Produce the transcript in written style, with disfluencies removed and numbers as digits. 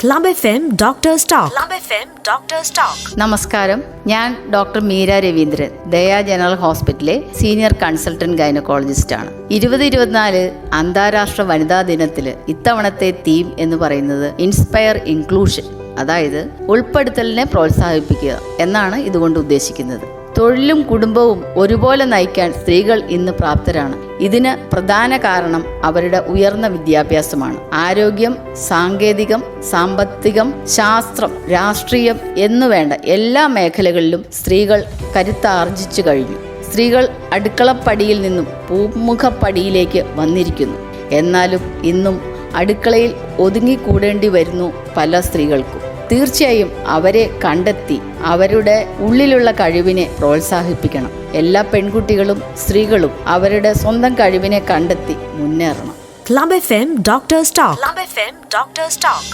Club FM Doctor's Talk. Club FM Doctor's Talk. നമസ്കാരം, ഞാൻ doctor Meera Raveendran, ദയ ജനറൽ ഹോസ്പിറ്റലിലെ സീനിയർ കൺസൾട്ടന്റ് ഗൈനക്കോളജിസ്റ്റാണ്. 2024 അന്താരാഷ്ട്ര വനിതാ ദിനത്തിൽ ഇത്തവണത്തെ തീം എന്ന് പറയുന്നത് ഇൻസ്പയർ ഇൻക്ലൂഷൻ, അതായത് ഉൾപ്പെടുത്തലിനെ പ്രോത്സാഹിപ്പിക്കുക എന്നാണ് ഇതുകൊണ്ട് ഉദ്ദേശിക്കുന്നത്. തൊഴിലും കുടുംബവും ഒരുപോലെ നയിക്കാൻ സ്ത്രീകൾ ഇന്ന് പ്രാപ്തരാണ്. ഇതിന് പ്രധാന കാരണം അവരുടെ ഉയർന്ന വിദ്യാഭ്യാസമാണ്. ആരോഗ്യം, സാങ്കേതികം, സാമ്പത്തികം, ശാസ്ത്രം, രാഷ്ട്രീയം എന്നുവേണ്ട എല്ലാ മേഖലകളിലും സ്ത്രീകൾ കരുത്താർജിച്ചു കഴിഞ്ഞു. സ്ത്രീകൾ അടുക്കളപ്പടിയിൽ നിന്നും പൂമുഖപ്പടിയിലേക്ക് വന്നിരിക്കുന്നു. എന്നാലും ഇന്നും അടുക്കളയിൽ ഒതുങ്ങിക്കൂടേണ്ടി വരുന്നു പല സ്ത്രീകൾക്കും. തീർച്ചയായും അവരെ കണ്ടെത്തി അവരുടെ ഉള്ളിലുള്ള കഴിവിനെ പ്രോത്സാഹിപ്പിക്കണം. എല്ലാ പെൺകുട്ടികളും സ്ത്രീകളും അവരുടെ സ്വന്തം കഴിവിനെ കണ്ടെത്തി മുന്നേറണം. Club FM Doctor's Talk. Club FM Doctor's Talk.